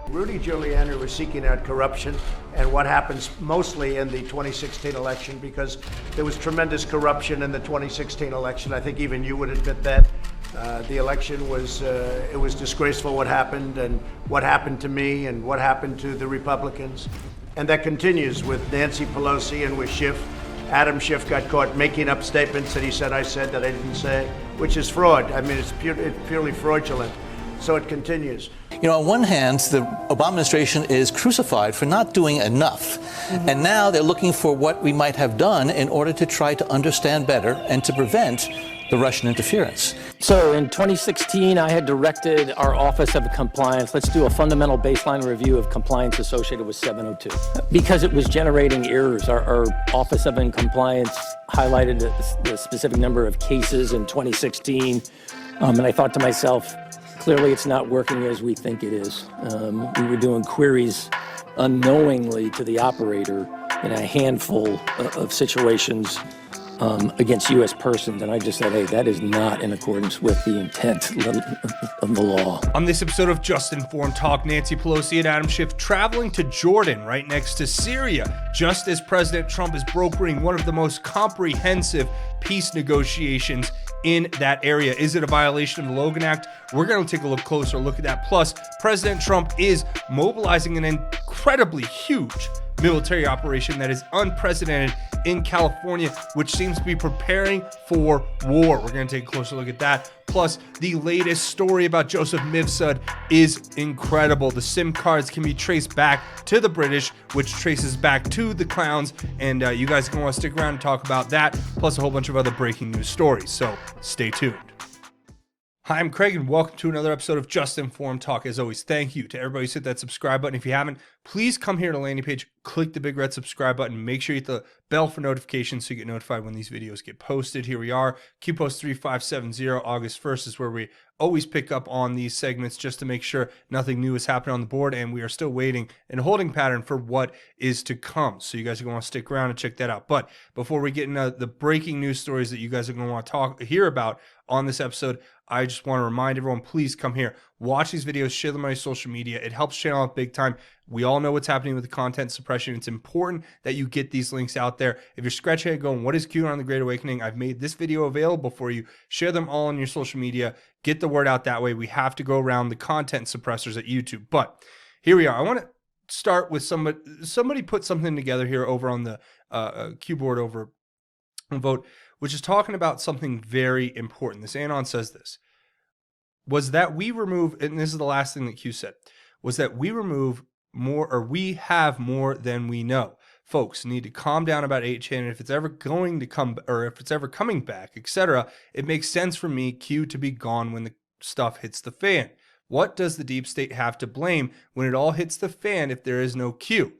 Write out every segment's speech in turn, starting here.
Rudy Giuliani was seeking out corruption and what happens mostly in the 2016 election, because there was tremendous corruption in the 2016 election. I think even you would admit that. The election was, it was disgraceful what happened, and what happened to me and what happened to the Republicans. And that continues with Nancy Pelosi and with Schiff. Adam Schiff got caught making up statements that he said I said that I didn't say, which is fraud. I mean, it's purely fraudulent. So it continues. You know, on one hand, the Obama administration is crucified for not doing enough. Mm-hmm. And now they're looking for what we might have done in order to try to understand better and to prevent the Russian interference. So in 2016, I had directed our Office of Compliance, let's do a fundamental baseline review of compliance associated with 702. Because it was generating errors, our Office of Compliance highlighted the specific number of cases in 2016. And I thought to myself, clearly it's not working as we think it is. We were doing queries unknowingly to the operator in a handful of situations against U.S. persons, and I just said, hey, that is not in accordance with the intent of the law. On this episode of Just Informed Talk, Nancy Pelosi and Adam Schiff traveling to Jordan, right next to Syria, just as President Trump is brokering one of the most comprehensive peace negotiations in that area. Is it a violation of the Logan Act? We're going to take a closer look at that. Plus, President Trump is mobilizing an incredibly huge military operation that is unprecedented in California, which seems to be preparing for war. We're going to take a closer look at that. Plus, the latest story about Joseph Mifsud is incredible. The SIM cards can be traced back to the British, which traces back to the clowns, and you guys are going to want to stick around and talk about that, plus a whole bunch of other breaking news stories, so stay tuned. Hi, I'm Craig, and welcome to another episode of Just Informed Talk. As always, thank you to everybody who's hit that subscribe button. If you haven't, please come here to the landing page, click the big red subscribe button, make sure you hit the bell for notifications so you get notified when these videos get posted. Here we are, Q Post 3570, August 1st is where we always pick up on these segments just to make sure nothing new is happening on the board, and we are still waiting in a holding pattern for what is to come. So you guys are going to want to stick around and check that out. But before we get into the breaking news stories that you guys are going to want to hear about on this episode, I just want to remind everyone, please come here, watch these videos, share them on your social media. It helps channel out big time. We all know what's happening with the content suppression. It's important that you get these links out there. If you're scratching your head going, what is QAnon the Great Awakening? I've made this video available for you. Share them all on your social media. Get the word out that way. We have to go around the content suppressors at YouTube. But here we are. I want to start with somebody put something together here over on the Q board over on Vote, which is talking about something very important. This Anon says this, was that we remove, and this is the last thing that Q said, was that we remove more, or we have more than we know. Folks need to calm down about 8chan, and if it's ever going to come, or if it's ever coming back, etc., it makes sense for me, Q, to be gone when the stuff hits the fan. What does the deep state have to blame when it all hits the fan if there is no Q?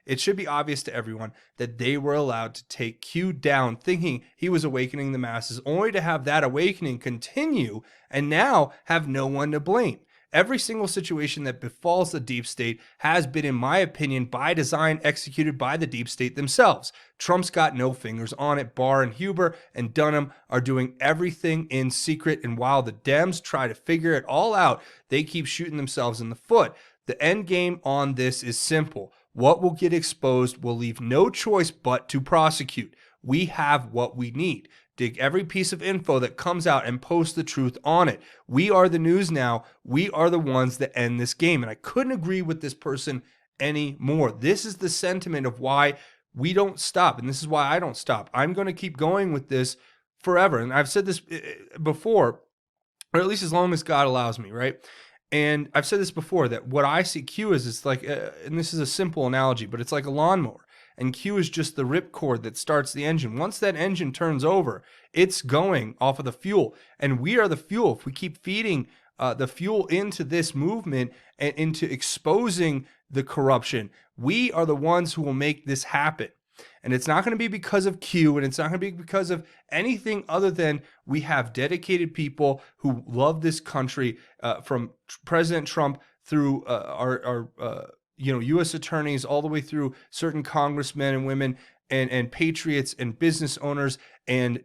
It should be obvious to everyone that they were allowed to take Q down thinking he was awakening the masses, only to have that awakening continue and now have no one to blame. Every single situation that befalls the deep state has been, in my opinion, by design executed by the deep state themselves. Trump's got no fingers on it. Barr and Huber and Dunham are doing everything in secret, and while the Dems try to figure it all out, they keep shooting themselves in the foot. The end game on this is simple. What will get exposed will leave no choice but to prosecute. We have what we need. Dig every piece of info that comes out and post the truth on it. We are the news now. We are the ones that end this game. And I couldn't agree with this person anymore. This is the sentiment of why we don't stop. And this is why I don't stop. I'm going to keep going with this forever. And I've said this before, or at least as long as God allows me, right? And I've said this before, that what I see Q as is like, and this is a simple analogy, but it's like a lawnmower. And Q is just the ripcord that starts the engine. Once that engine turns over, it's going off of the fuel. And we are the fuel. If we keep feeding the fuel into this movement and into exposing the corruption, we are the ones who will make this happen. And it's not going to be because of Q, and it's not going to be because of anything other than we have dedicated people who love this country, from President Trump through our U.S. attorneys, all the way through certain congressmen and women and patriots and business owners and,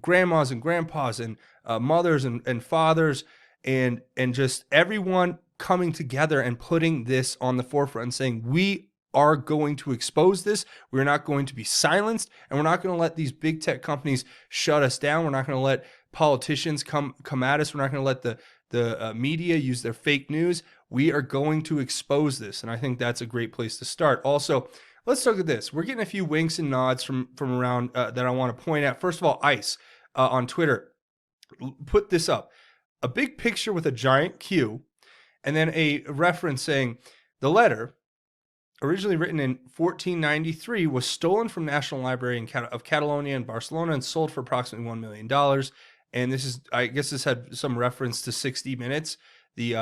grandmas and grandpas and mothers and fathers and just everyone coming together and putting this on the forefront and saying, we are going to expose this. We're not going to be silenced, and we're not going to let these big tech companies shut us down. We're not going to let politicians come at us. We're not going to let the media use their fake news. We are going to expose this, and I think that's a great place to start. Also, let's look at this. We're getting a few winks and nods from around that I want to point out. First of all, ICE on Twitter put this up. A big picture with a giant Q, and then a reference saying the letter, originally written in 1493, was stolen from National Library of Catalonia in Barcelona and sold for approximately $1 million. And this is, I guess this had some reference to 60 Minutes, the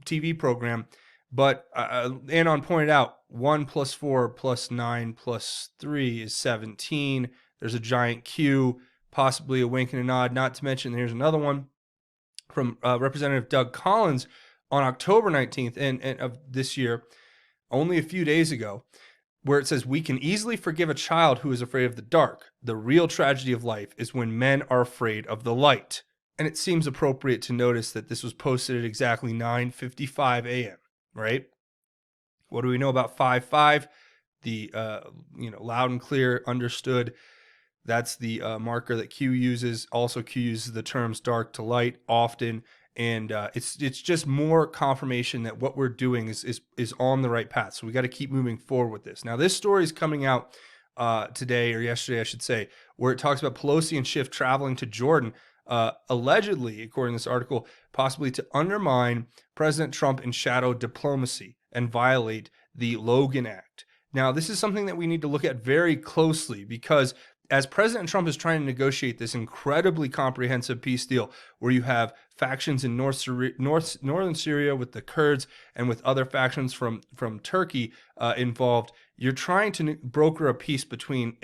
TV program. But Anon pointed out 1 + 4 + 9 + 3 is 17. There's a giant Q, possibly a wink and a nod. Not to mention, here's another one from Representative Doug Collins on October 19th and of this year, only a few days ago, where it says, we can easily forgive a child who is afraid of the dark. The real tragedy of life is when men are afraid of the light. And it seems appropriate to notice that this was posted at exactly 9:55 a.m., right? What do we know about 5:5? The, loud and clear, understood. That's the marker that Q uses. Also, Q uses the terms dark to light often. And it's just more confirmation that what we're doing is on the right path. So we got to keep moving forward with this. Now, this story is coming out today, or yesterday, I should say, where it talks about Pelosi and Schiff traveling to Jordan, allegedly, according to this article, possibly to undermine President Trump and shadow diplomacy and violate the Logan Act. Now, this is something that we need to look at very closely, because as President Trump is trying to negotiate this incredibly comprehensive peace deal where you have factions in northern Syria with the Kurds and with other factions from Turkey involved, you're trying to broker a peace between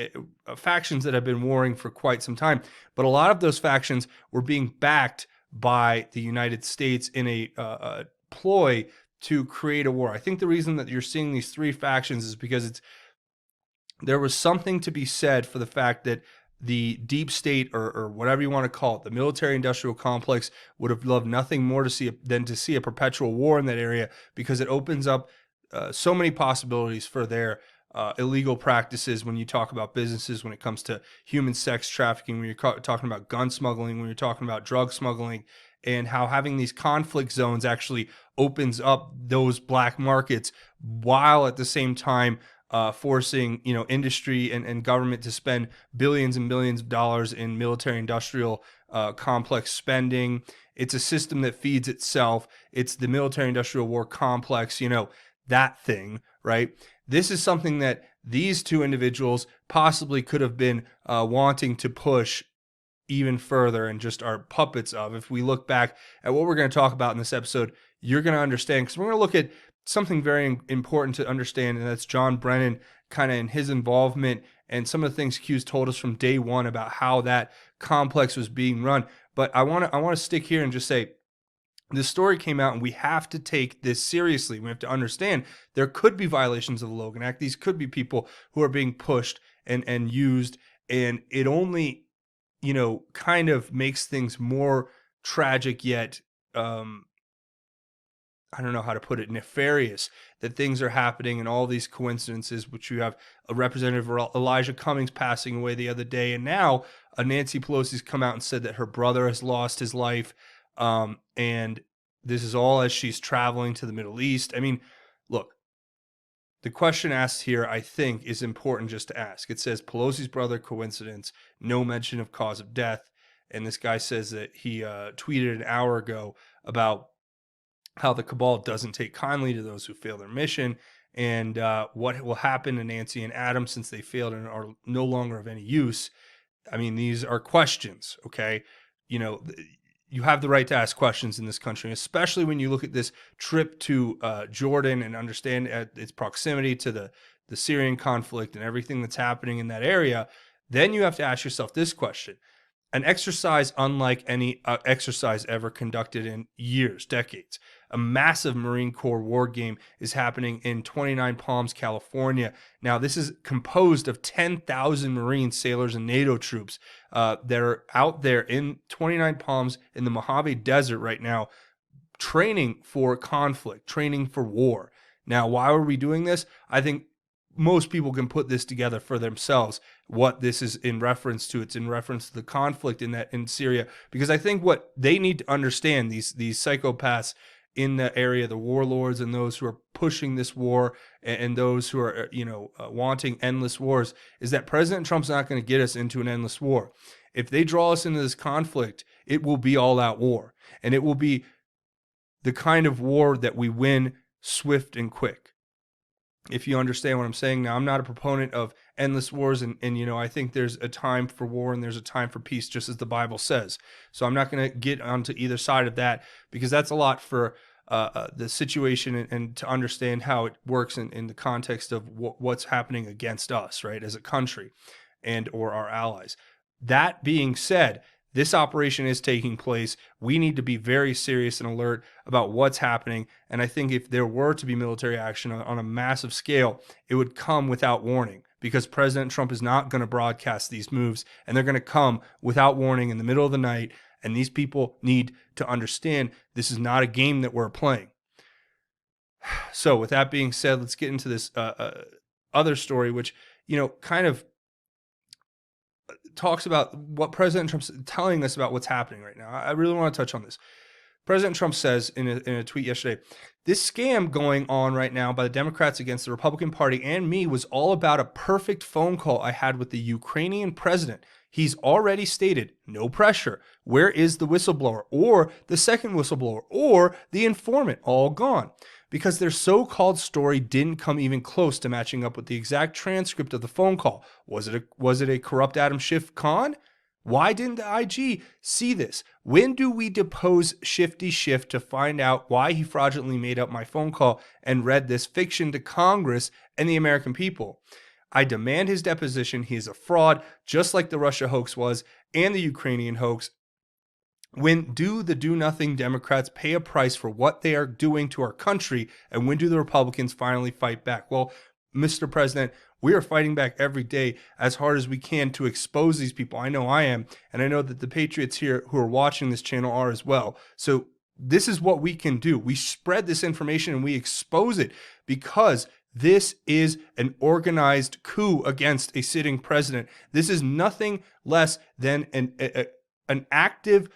factions that have been warring for quite some time. But a lot of those factions were being backed by the United States in a ploy to create a war. I think the reason that you're seeing these three factions is because there was something to be said for the fact that the deep state, or whatever you want to call it, the military-industrial complex, would have loved nothing more than to see a perpetual war in that area, because it opens up so many possibilities for their illegal practices when you talk about businesses, when it comes to human sex trafficking, when you're talking about gun smuggling, when you're talking about drug smuggling, and how having these conflict zones actually opens up those black markets, while at the same time forcing industry and government to spend billions and billions of dollars in military-industrial complex spending. It's a system that feeds itself. It's the military-industrial war complex, that thing, right? This is something that these two individuals possibly could have been wanting to push even further and just are puppets of. If we look back at what we're going to talk about in this episode, you're going to understand, because we're going to look at something very important to understand, and that's John Brennan kind of in his involvement and some of the things Q's told us from day one about how that complex was being run. But I want to stick here and just say, this story came out, and we have to take this seriously. We have to understand there could be violations of the Logan Act. These could be people who are being pushed and used, and it only, kind of makes things more tragic, yet I don't know how to put it, nefarious, that things are happening and all these coincidences, which you have a Representative Elijah Cummings passing away the other day, and now Nancy Pelosi's come out and said that her brother has lost his life, and this is all as she's traveling to the Middle East. I mean, look, the question asked here, I think, is important just to ask. It says, Pelosi's brother, coincidence, no mention of cause of death, and this guy says that he tweeted an hour ago about how the cabal doesn't take kindly to those who fail their mission, and what will happen to Nancy and Adam since they failed and are no longer of any use. I mean, these are questions, okay? You have the right to ask questions in this country, especially when you look at this trip to Jordan and understand its proximity to the Syrian conflict and everything that's happening in that area. Then you have to ask yourself this question. An exercise unlike any exercise ever conducted in years, decades. A massive Marine Corps war game is happening in 29 Palms, California. Now, this is composed of 10,000 Marine sailors and NATO troops that are out there in 29 Palms in the Mojave Desert right now, training for conflict, training for war. Now, why are we doing this? I think most people can put this together for themselves, what this is in reference to. It's in reference to the conflict in Syria, because I think what they need to understand, these psychopaths in the area, the warlords and those who are pushing this war and those who are wanting endless wars, is that President Trump's not going to get us into an endless war. If they draw us into this conflict, it will be all-out war, and it will be the kind of war that we win swift and quick. If you understand what I'm saying. Now, I'm not a proponent of endless wars, and I think there's a time for war and there's a time for peace, just as the Bible says. So I'm not going to get onto either side of that, because that's a lot for the situation and to understand how it works in the context of what's happening against us, right, as a country and or our allies. That being said, this operation is taking place. We need to be very serious and alert about what's happening. And I think if there were to be military action on a massive scale, it would come without warning, because President Trump is not going to broadcast these moves, and they're going to come without warning in the middle of the night. And these people need to understand this is not a game that we're playing. So with that being said, let's get into this other story, which, kind of talks about what President Trump's telling us about what's happening right now. I really want to touch on this. President Trump says in a tweet yesterday, "This scam going on right now by the Democrats against the Republican Party and me was all about a perfect phone call I had with the Ukrainian president. He's already stated, no pressure. Where is the whistleblower or the second whistleblower or the informant? All gone. Because their so-called story didn't come even close to matching up with the exact transcript of the phone call. Was it a corrupt Adam Schiff con? Why didn't the IG see this? When do we depose Shifty Schiff to find out why he fraudulently made up my phone call and read this fiction to Congress and the American people? I demand his deposition. He is a fraud, just like the Russia hoax was and the Ukrainian hoax. When do the do-nothing Democrats pay a price for what they are doing to our country, and when do the Republicans finally fight back? Well, Mr. President, we are fighting back every day as hard as we can to expose these people. I know I am, and I know that the patriots here who are watching this channel are as well. So this is what we can do. We spread this information and we expose it, because this is an organized coup against a sitting president. This is nothing less than an active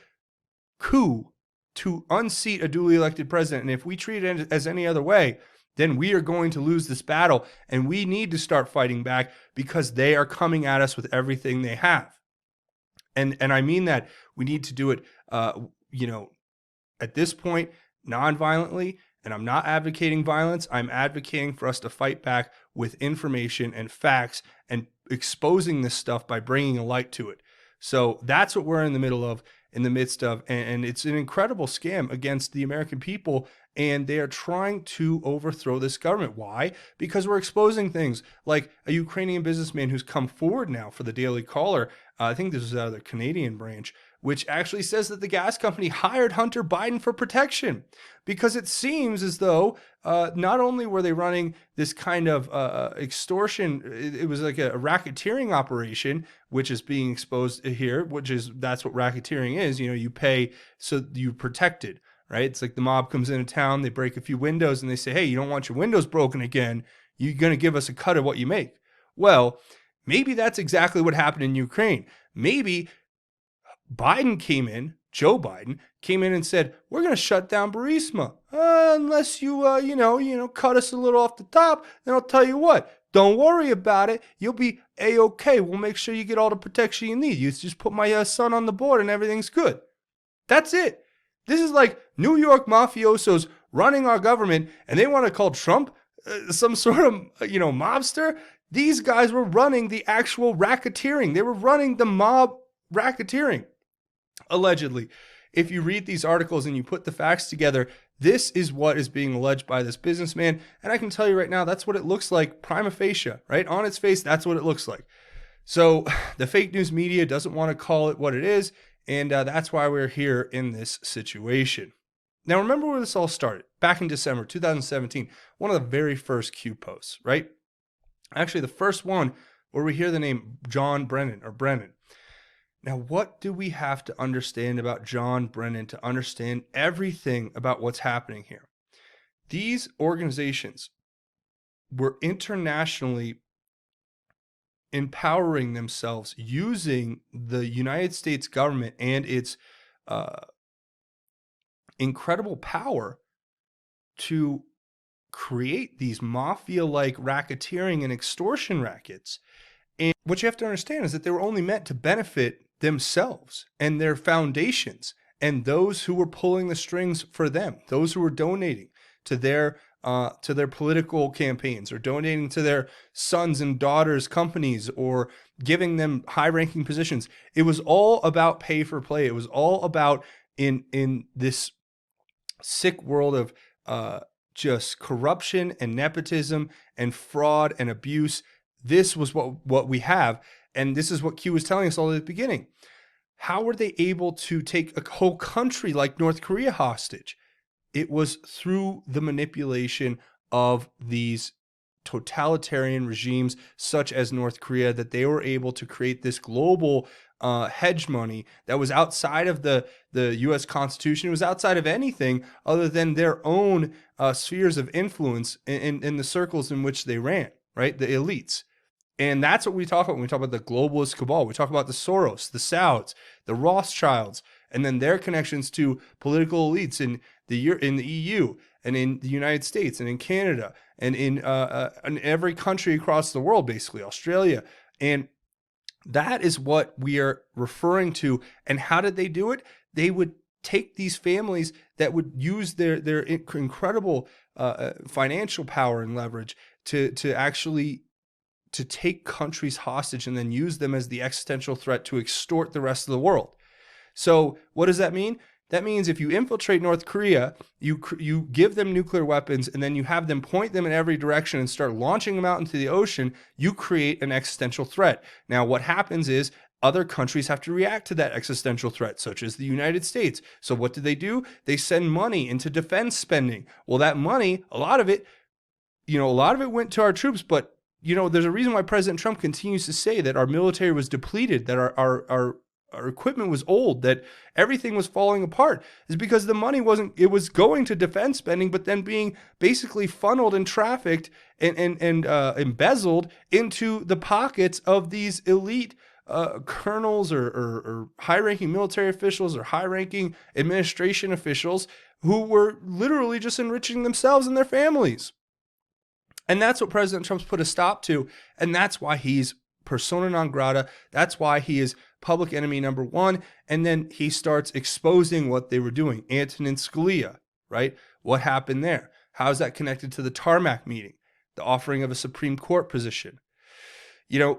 coup to unseat a duly elected president. And if we treat it as any other way, then we are going to lose this battle, and we need to start fighting back, because they are coming at us with everything they have. And I mean that we need to do it, at this point, non-violently. And I'm not advocating violence. I'm advocating for us to fight back with information and facts and exposing this stuff by bringing a light to it. So that's what we're in the midst of, and it's an incredible scam against the American people, and they are trying to overthrow this government. Why? Because we're exposing things like a Ukrainian businessman who's come forward now for the Daily Caller. I think this is out of the Canadian branch, which actually says that the gas company hired Hunter Biden for protection, because it seems as though not only were they running this kind of extortion, it was like a racketeering operation, which is being exposed here, that's what racketeering is. You pay so you're protected, right? It's like the mob comes into town, they break a few windows, and they say, hey, you don't want your windows broken again. You're going to give us a cut of what you make. Well, maybe that's exactly what happened in Ukraine. Maybe Joe Biden came in and said, we're going to shut down Burisma. Unless you, cut us a little off the top, then I'll tell you what, don't worry about it. You'll be A-okay. We'll make sure you get all the protection you need. You just put my son on the board and everything's good. That's it. This is like New York mafiosos running our government, and they want to call Trump some sort of, mobster. These guys were running the actual racketeering. They were running the mob racketeering, allegedly. If you read these articles and you put the facts together, this is what is being alleged by this businessman. And I can tell you right now, that's what it looks like prima facie, right? On its face, that's what it looks like. So the fake news media doesn't want to call it what it is. And that's why we're here in this situation. Now, remember where this all started? Back in December 2017, one of the very first Q posts, right? Actually, the first one where we hear the name John Brennan or Brennan. Now, what do we have to understand about John Brennan to understand everything about what's happening here? These organizations were internationally empowering themselves using the United States government and its incredible power to create these mafia-like racketeering and extortion rackets. And what you have to understand is that they were only meant to benefit themselves and their foundations and those who were pulling the strings for them, those who were donating to their political campaigns or donating to their sons and daughters' companies or giving them high-ranking positions. It was all about pay for play. It was all about in this sick world of just corruption and nepotism and fraud and abuse. This was what we have. And this is what Q was telling us all at the beginning. How were they able to take a whole country like North Korea hostage? It was through the manipulation of these totalitarian regimes such as North Korea that they were able to create this global hedge money that was outside of the U.S. Constitution. It was outside of anything other than their own spheres of influence in the circles in which they ran, right? The elites. And that's what we talk about when we talk about the globalist cabal. We talk about the Soros, the Sauds, the Rothschilds, and then their connections to political elites in the EU and in the United States and in Canada and in every country across the world, basically, Australia. And that is what we are referring to. And how did they do it? They would take these families that would use their incredible financial power and leverage to actually to take countries hostage and then use them as the existential threat to extort the rest of the world. So what does that mean? That means if you infiltrate North Korea, you give them nuclear weapons and then you have them point them in every direction and start launching them out into the ocean, you create an existential threat. Now, what happens is other countries have to react to that existential threat, such as the United States. So what do? They send money into defense spending. Well, that money, a lot of it went to our troops, but there's a reason why President Trump continues to say that our military was depleted, that our equipment was old, that everything was falling apart, is because the money it was going to defense spending, but then being basically funneled and trafficked and embezzled into the pockets of these elite colonels or high-ranking military officials or high-ranking administration officials who were literally just enriching themselves and their families. And that's what President Trump's put a stop to. And that's why he's persona non grata. That's why he is public enemy number one. And then he starts exposing what they were doing. Antonin Scalia, right? What happened there? How is that connected to the tarmac meeting? The offering of a Supreme Court position? You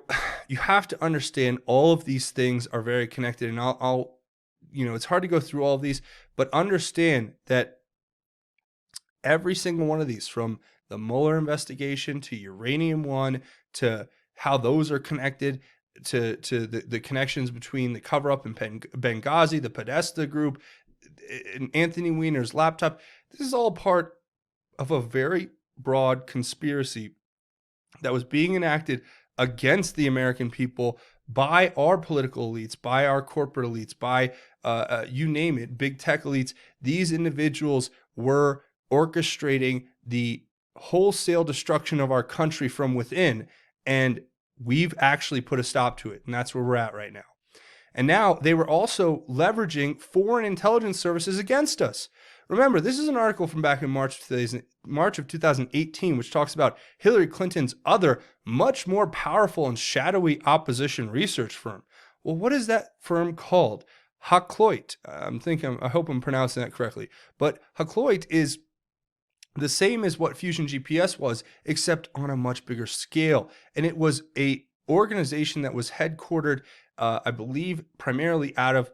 have to understand all of these things are very connected. And I'll it's hard to go through all of these, but understand that every single one of these, from the Mueller investigation to Uranium One, to how those are connected to the connections between the cover-up in Benghazi, the Podesta group, and Anthony Weiner's laptop. This is all part of a very broad conspiracy that was being enacted against the American people by our political elites, by our corporate elites, by you name it, big tech elites. These individuals were orchestrating the wholesale destruction of our country from within, and we've actually put a stop to it, and that's where we're at right now. And now they were also leveraging foreign intelligence services against us. Remember, this is an article from back in March of 2018, which talks about Hillary Clinton's other, much more powerful and shadowy opposition research firm. Well, what is that firm called? Hackloit. I hope I'm pronouncing that correctly. But Hackloit is the same as what Fusion GPS was, except on a much bigger scale. And it was a organization that was headquartered, I believe, primarily out of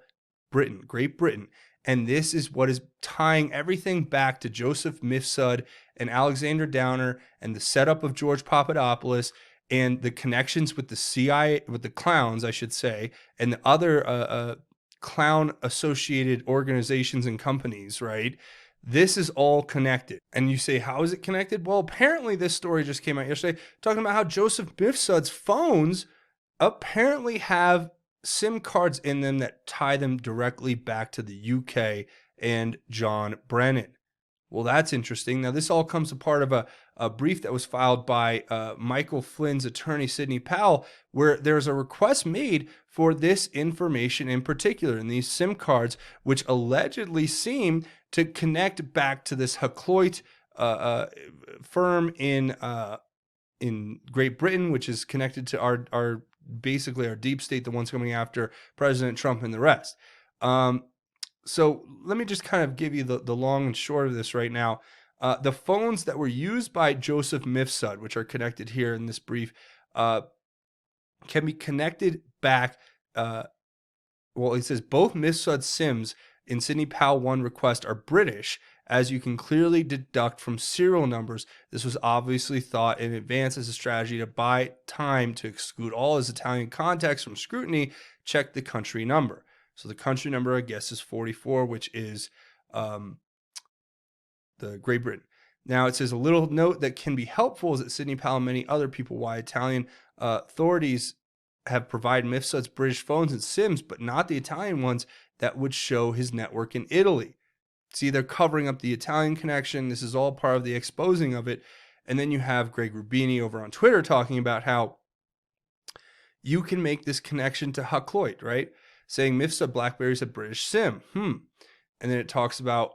Great Britain. And this is what is tying everything back to Joseph Mifsud and Alexander Downer and the setup of George Papadopoulos and the connections with the CIA, with the clowns, I should say, and the other clown-associated organizations and companies, right? This is all connected. And you say, how is it connected? Well, apparently this story just came out yesterday talking about how Joseph Mifsud's phones apparently have SIM cards in them that tie them directly back to the UK and John Brennan. Well, that's interesting. Now, this all comes a part of a brief that was filed by Michael Flynn's attorney, Sidney Powell, where there's a request made for this information in particular, in these SIM cards, which allegedly seem to connect back to this Hakluyt firm in Great Britain, which is connected to our basically our deep state, the ones coming after President Trump and the rest. So let me just kind of give you the long and short of this right now. The phones that were used by Joseph Mifsud, which are connected here in this brief, can be connected back. Well, it says both Mifsud SIMs in Sidney Powell 1 request are British, as you can clearly deduct from serial numbers. This was obviously thought in advance as a strategy to buy time to exclude all his Italian contacts from scrutiny. Check the country number. So the country number, I guess, is 44, which is the Great Britain. Now, it says a little note that can be helpful is that Sidney Powell and many other people, why Italian authorities have provided Mifsud's British phones and SIMs, but not the Italian ones that would show his network in Italy. See, they're covering up the Italian connection. This is all part of the exposing of it. And then you have Greg Rubini over on Twitter talking about how you can make this connection to Hakluyt, right? Saying Mifsud BlackBerry's a British SIM. And then it talks about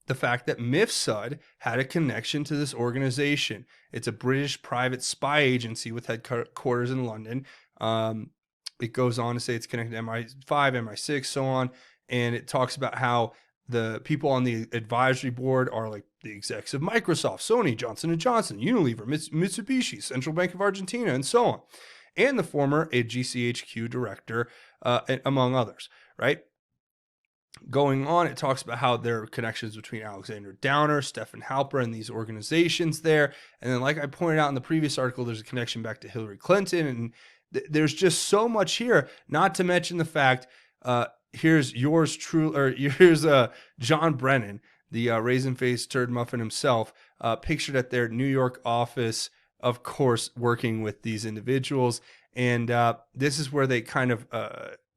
the fact that Mifsud had a connection to this organization. It's a British private spy agency with headquarters in London. It goes on to say it's connected to MI5, MI6, so on. And it talks about how the people on the advisory board are like the execs of Microsoft, Sony, Johnson & Johnson, Unilever, Mitsubishi, Central Bank of Argentina, and so on. And the former GCHQ director, among others, right? Going on, it talks about how there are connections between Alexander Downer, Stefan Halper, and these organizations there. And then, like I pointed out in the previous article, there's a connection back to Hillary Clinton. And there's just so much here, not to mention the fact, here's John Brennan, the raisin-faced turd muffin himself, pictured at their New York office, of course, working with these individuals. And this is where they kind of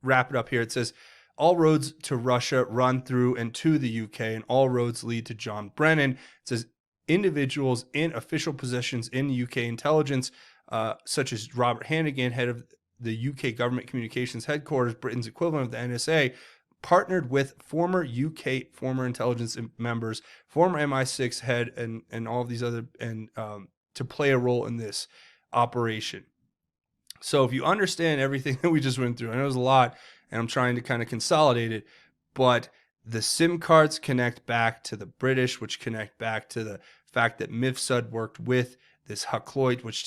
wrap it up here. It says, all roads to Russia run through and to the UK, and all roads lead to John Brennan. It says individuals in official positions in UK intelligence, such as Robert Hannigan, head of the UK government communications headquarters, Britain's equivalent of the NSA, partnered with former intelligence members, former MI6 head, and all of these other, and to play a role in this operation. So if you understand everything that we just went through, I know it was a lot, and I'm trying to kind of consolidate it, but the SIM cards connect back to the British, which connect back to the fact that Mifsud worked with this Hakluyt, which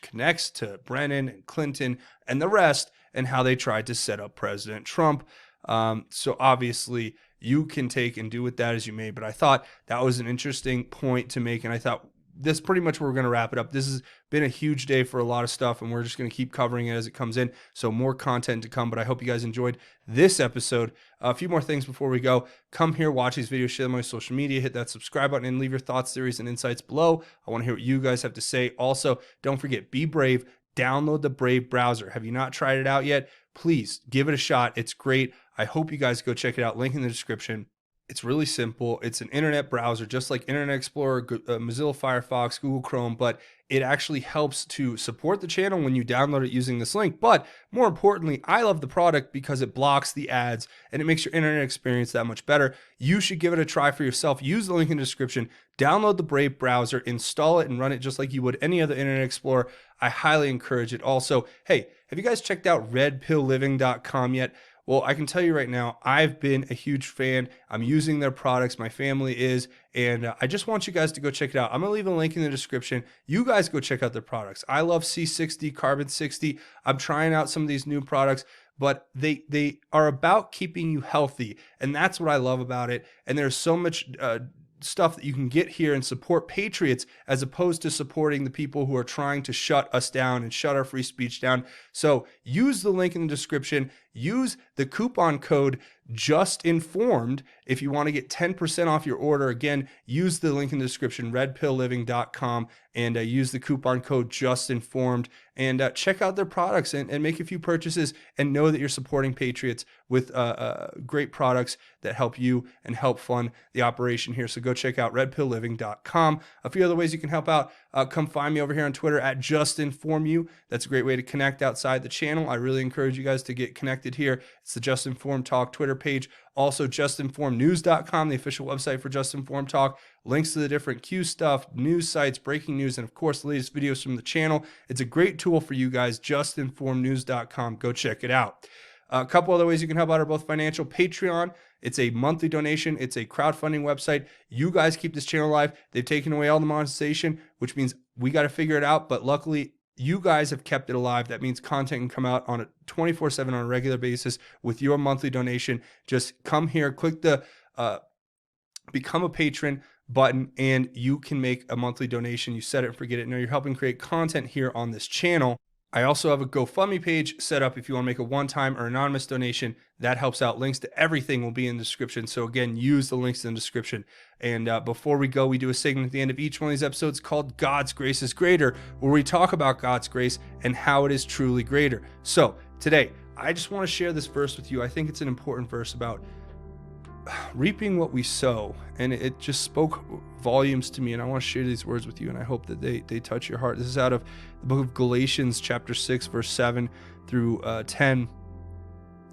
connects to Brennan and Clinton and the rest, and how they tried to set up President Trump. So obviously you can take and do with that as you may, but I thought that was an interesting point to make, and I thought that's pretty much where we're going to wrap it up. This has been a huge day for a lot of stuff, and we're just going to keep covering it as it comes in. So more content to come, but I hope you guys enjoyed this episode. A few more things before we go. Come here, watch these videos, share them on my social media, hit that subscribe button, and leave your thoughts, theories, and insights below. I want to hear what you guys have to say. Also, don't forget, be brave. Download the Brave browser. Have you not tried it out yet? Please give it a shot. It's great. I hope you guys go check it out. Link in the description. It's really simple. It's an internet browser, just like Internet Explorer, Mozilla Firefox, Google Chrome, but it actually helps to support the channel when you download it using this link. But more importantly, I love the product because it blocks the ads and it makes your internet experience that much better. You should give it a try for yourself. Use the link in the description. Download the Brave browser, install it, and run it just like you would any other Internet Explorer. I highly encourage it. Also, hey, have you guys checked out redpillliving.com yet? Well, I can tell you right now, I've been a huge fan. I'm using their products. My family is. And I just want you guys to go check it out. I'm going to leave a link in the description. You guys go check out their products. I love C60, Carbon 60. I'm trying out some of these new products, but they are about keeping you healthy. And that's what I love about it. And there's so much stuff that you can get here and support patriots as opposed to supporting the people who are trying to shut us down and shut our free speech down. So use the link in the description. use the coupon code JUSTINFORMED if you want to get 10% off your order. Again, use the link in the description, redpillliving.com, and use the coupon code JUSTINFORMED, and check out their products and make a few purchases, and know that you're supporting Patriots with great products that help you and help fund the operation here. So go check out redpillliving.com. A few other ways you can help out. Come find me over here on Twitter at JustinFormU. That's a great way to connect outside the channel. I really encourage you guys to get connected here. It's the Just Informed Talk Twitter page. Also, JustinFormedNews.com, the official website for Just Informed Talk. Links to the different Q stuff, news sites, breaking news, and of course, the latest videos from the channel. It's a great tool for you guys, JustinFormedNews.com. Go check it out. A couple other ways you can help out are both financial. Patreon, it's a monthly donation. It's a crowdfunding website. You guys keep this channel alive. They've taken away all the monetization, which means we got to figure it out. But luckily, you guys have kept it alive. That means content can come out on a 24/7 on a regular basis with your monthly donation. Just come here, click the become a patron button, and you can make a monthly donation. You set it and forget it. Now you're helping create content here on this channel. I also have a GoFundMe page set up if you want to make a one-time or anonymous donation. That helps out. Links to everything will be in the description. So again, use the links in the description. And before we go, we do a segment at the end of each one of these episodes called God's Grace is Greater, where we talk about God's grace and how it is truly greater. So today, I just want to share this verse with you. I think it's an important verse about reaping what we sow, and it just spoke volumes to me, and I want to share these words with you, and I hope that they touch your heart. This is out of the book of Galatians chapter 6 verse 7 through 10.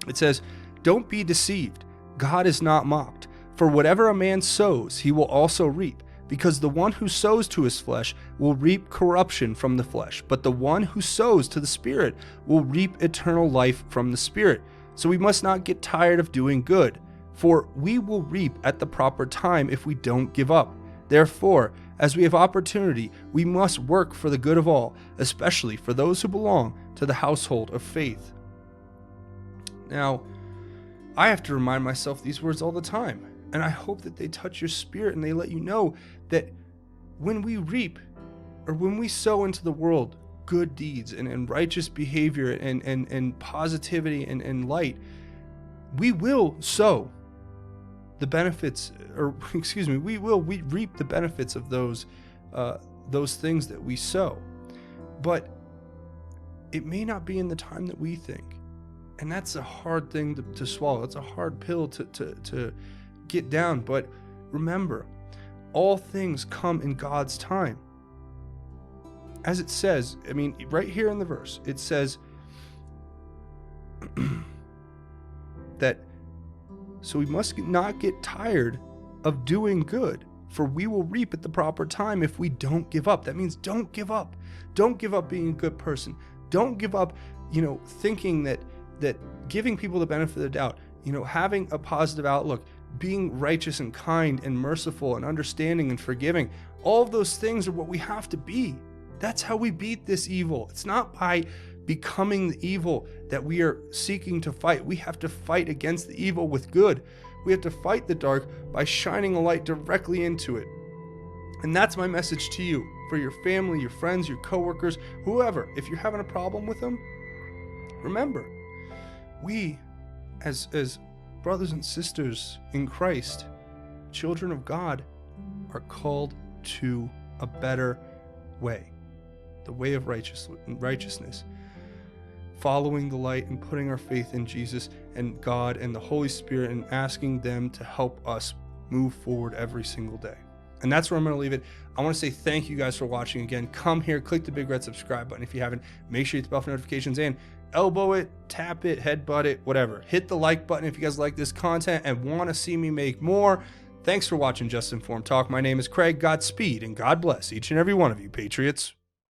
It says, "Don't be deceived. God is not mocked. For whatever a man sows, he will also reap. Because the one who sows to his flesh will reap corruption from the flesh, but the one who sows to the Spirit will reap eternal life from the Spirit. So we must not get tired of doing good, for we will reap at the proper time if we don't give up. Therefore, as we have opportunity, we must work for the good of all, especially for those who belong to the household of faith." Now, I have to remind myself these words all the time, and I hope that they touch your spirit and they let you know that when we reap, or when we sow into the world good deeds and righteous behavior and positivity and light, we will sow the benefits, or excuse me, we reap the benefits of those things that we sow. But it may not be in the time that we think, and that's a hard thing to swallow. It's a hard pill to get down. But remember, all things come in God's time. As it says, I mean, right here in the verse, it says that, so we must not get tired of doing good, for we will reap at the proper time if we don't give up. That means don't give up. Don't give up being a good person. Don't give up, thinking that giving people the benefit of the doubt, having a positive outlook, being righteous and kind and merciful and understanding and forgiving. All of those things are what we have to be. That's how we beat this evil. It's not by becoming the evil that we are seeking to fight. We have to fight against the evil with good. We have to fight the dark by shining a light directly into it. And that's my message to you, for your family, your friends, your coworkers, whoever. If you're having a problem with them, remember, we as brothers and sisters in Christ, children of God, are called to a better way, the way of righteousness, following the light and putting our faith in Jesus and God and the Holy Spirit and asking them to help us move forward every single day. And that's where I'm going to leave it. I want to say thank you guys for watching again. Come here, click the big red subscribe button if you haven't. Make sure you hit the bell for notifications and elbow it, tap it, headbutt it, whatever. Hit the like button if you guys like this content and want to see me make more. Thanks for watching Just Informed Talk. My name is Craig. Godspeed and God bless each and every one of you, Patriots.